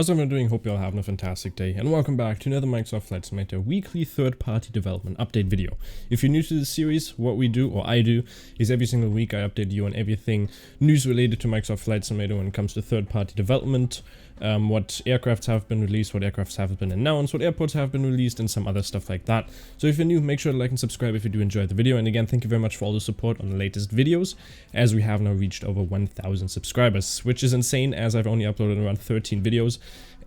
How's everyone doing? Hope you're all having a fantastic day, and welcome back to another Microsoft Flight Simulator weekly third-party development update video. If you're new to this series, what we do, or I do, is every single week I update you on everything news related to Microsoft Flight Simulator when it comes to third-party development, what aircrafts have been released, what aircrafts have been announced, what airports have been released, and some other stuff like that. So if you're new, make sure to like and subscribe if you do enjoy the video, and again, thank you very much for all the support on the latest videos, as we have now reached over 1,000 subscribers, which is insane as I've only uploaded around 13 videos.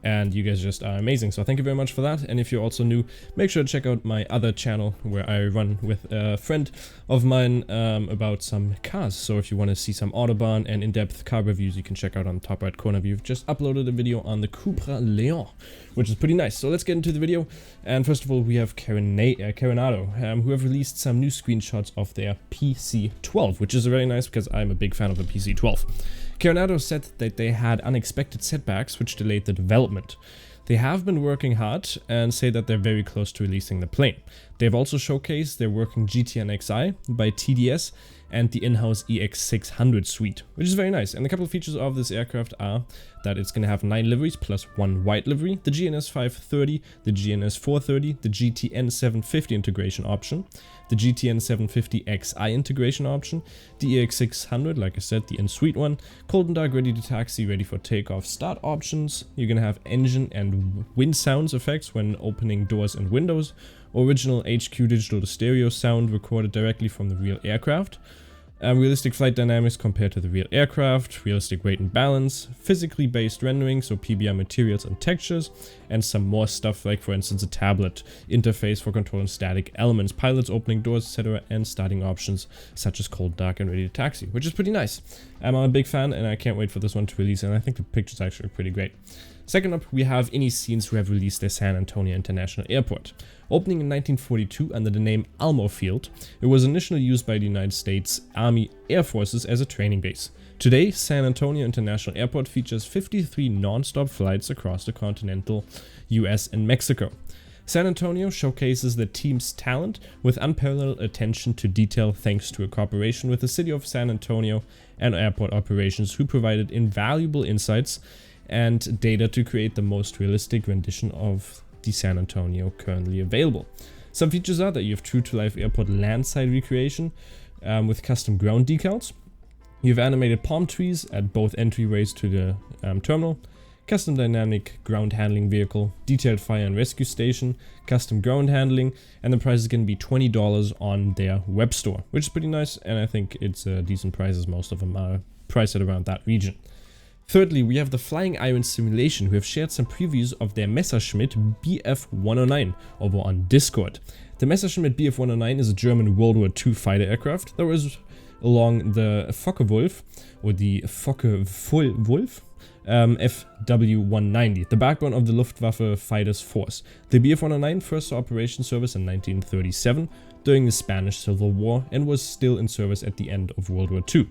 And you guys just are amazing, so thank you very much for that. And if you're also new, make sure to check out my other channel where I run with a friend of mine about some cars. So if you want to see some Autobahn and in-depth car reviews, you can check out on the top right corner. We've just uploaded a video on the Cupra Leon, which is pretty nice. So let's get into the video. And first of all, we have Coronado, who have released some new screenshots of their PC-12, which is very nice because I'm a big fan of the PC-12. Coronado said that they had unexpected setbacks which delayed the development. They have been working hard and say that they're very close to releasing the plane. They've also showcased their working GTN XI by TDS and the in-house EX600 suite, which is very nice. And a couple of features of this aircraft are that it's going to have 9 liveries plus 1 white livery, the GNS 530, the GNS 430, the GTN 750 integration option, the GTN 750 XI integration option, the EX600, like I said, the in-suite one, cold and dark ready to taxi, ready for takeoff start options. You're going to have engine and wind sounds effects when opening doors and windows, original HQ digital to stereo sound recorded directly from the real aircraft, realistic flight dynamics compared to the real aircraft, realistic weight and balance, physically based rendering, so PBR materials and textures, and some more stuff like, for instance, a tablet interface for controlling static elements, pilots opening doors, etc., and starting options such as cold, dark, and ready to taxi, which is pretty nice. I'm a big fan, and I can't wait for this one to release, and I think the pictures actually are pretty great. Second up, we have Iniscenes, who have released their San Antonio International Airport. Opening in 1942 under the name Almo Field, it was initially used by the United States Army Air Forces as a training base. Today, San Antonio International Airport features 53 non-stop flights across the continental US and Mexico. San Antonio showcases the team's talent with unparalleled attention to detail thanks to a cooperation with the city of San Antonio and airport operations, who provided invaluable insights and data to create the most realistic rendition of the San Antonio currently available. Some features are that you have true-to-life airport landside recreation with custom ground decals. You have animated palm trees at both entryways to the terminal, custom dynamic ground handling vehicle, detailed fire and rescue station, custom ground handling, and the price is going to be $20 on their web store, which is pretty nice, and I think it's a decent price as most of them are priced at around that region. Thirdly, we have the Flying Iron Simulation, who have shared some previews of their Messerschmitt Bf-109 over on Discord. The Messerschmitt Bf-109 is a German World War II fighter aircraft that was along the Focke-Wulf, or the Focke-Wulf, FW-190, the backbone of the Luftwaffe Fighters Force. The Bf-109 first saw operation service in 1937 during the Spanish Civil War and was still in service at the end of World War II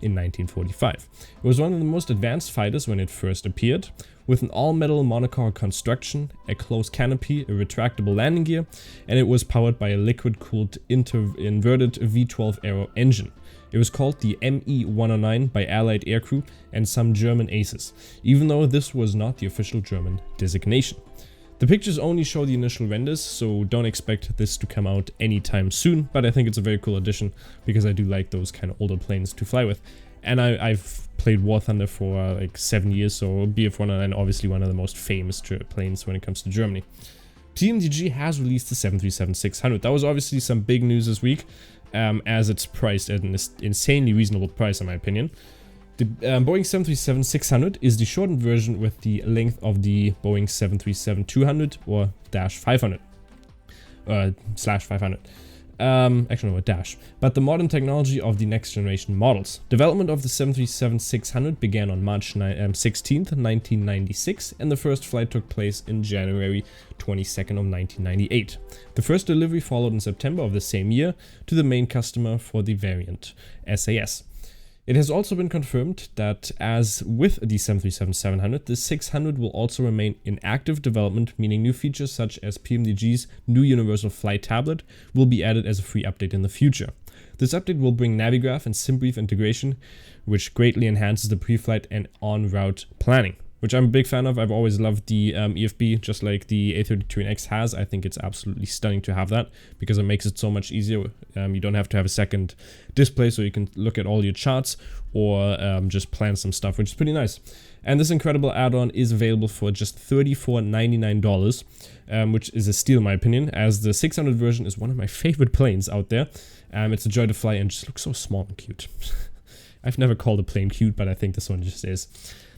in 1945. It was one of the most advanced fighters when it first appeared, with an all-metal monocoque construction, a closed canopy, a retractable landing gear, and it was powered by a liquid-cooled inverted V12 aero engine. It was called the ME-109 by Allied aircrew and some German aces, even though this was not the official German designation. The pictures only show the initial renders, so don't expect this to come out anytime soon, but I think it's a very cool addition because I do like those kind of older planes to fly with. And I've played War Thunder for like 7 years, so Bf-109 obviously one of the most famous planes when it comes to Germany. TMDG has released the 737-600. That was obviously some big news this week, as it's priced at an insanely reasonable price in my opinion. The Boeing 737-600 is the shortened version with the length of the Boeing 737-200 or -500. /500. Actually no, a dash. But the modern technology of the next generation models. Development of the 737-600 began on March 16th, 1996, and the first flight took place in January 22nd of 1998. The first delivery followed in September of the same year to the main customer for the variant, SAS. It has also been confirmed that, as with the 737-700, the 600 will also remain in active development, meaning new features such as PMDG's new Universal Flight Tablet will be added as a free update in the future. This update will bring Navigraph and SimBrief integration, which greatly enhances the pre-flight and en route planning. which I'm a big fan of. I've always loved the EFB, just like the A32X has. I think it's absolutely stunning to have that because it makes it so much easier. You don't have to have a second display, so you can look at all your charts or just plan some stuff, which is pretty nice. And this incredible add-on is available for just $34.99, which is a steal in my opinion, as the 600 version is one of my favorite planes out there. It's a joy to fly and just looks so small and cute. I've never called a plane cute, but I think this one just is.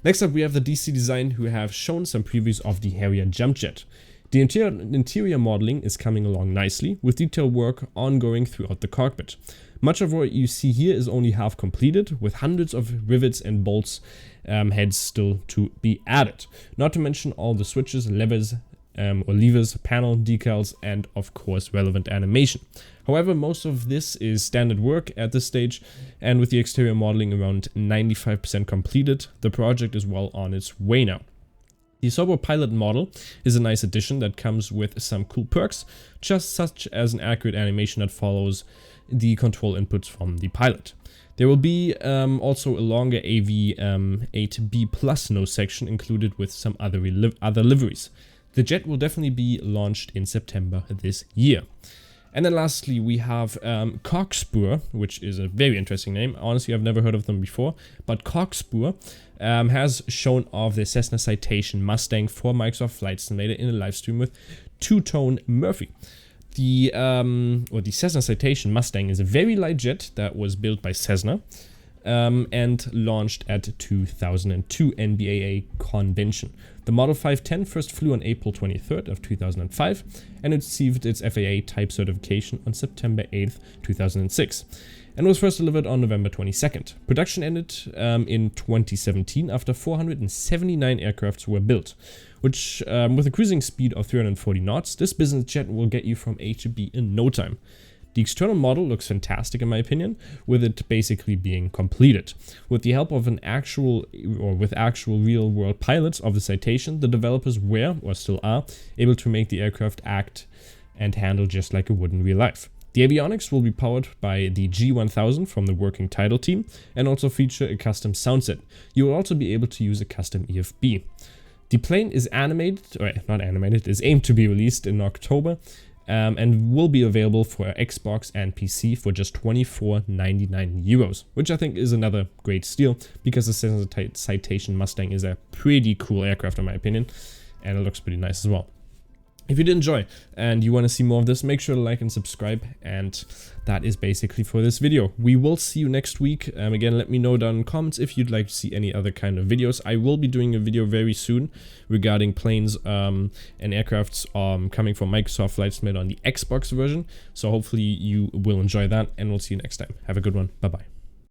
Next up, we have the DC Design, who have shown some previews of the Harrier Jump Jet. The interior modeling is coming along nicely, with detailed work ongoing throughout the cockpit. Much of what you see here is only half completed, with hundreds of rivets and bolts heads still to be added. Not to mention all the switches, levers, panel decals, and of course relevant animation. However, most of this is standard work at this stage, and with the exterior modeling around 95% completed, the project is well on its way now. The Sobo Pilot model is a nice addition that comes with some cool perks, just such as an accurate animation that follows the control inputs from the pilot. There will be also a longer AV8B Plus nose section included with some other liveries. The jet will definitely be launched in September this year. And then lastly, we have Cockspur, which is a very interesting name. Honestly, I've never heard of them before, but Cockspur has shown off the Cessna Citation Mustang for Microsoft Flight Simulator in a live stream with Two-Tone Murphy. The Cessna Citation Mustang is a very light jet that was built by Cessna and launched at 2002 NBAA convention. The Model 510 first flew on April 23rd of 2005 and it received its FAA type certification on September 8th, 2006 and was first delivered on November 22nd. Production ended in 2017 after 479 aircrafts were built, which with a cruising speed of 340 knots, this business jet will get you from A to B in no time. The external model looks fantastic in my opinion, with it basically being completed. With the help of actual real-world pilots of the Citation, the developers were, or still are, able to make the aircraft act and handle just like it would in real life. The avionics will be powered by the G1000 from the working title team and also feature a custom sound set. You will also be able to use a custom EFB. The plane is is aimed to be released in October and will be available for Xbox and PC for just €24.99, which I think is another great steal because the Cessna Citation Mustang is a pretty cool aircraft in my opinion, and it looks pretty nice as well. If you did enjoy and you want to see more of this, make sure to like and subscribe, and that is basically for this video. We will see you next week. Again, let me know down in the comments if you'd like to see any other kind of videos. I will be doing a video very soon regarding planes and aircrafts coming from Microsoft Flight Simulator on the Xbox version, so hopefully you will enjoy that, and we'll see you next time. Have a good one. Bye bye.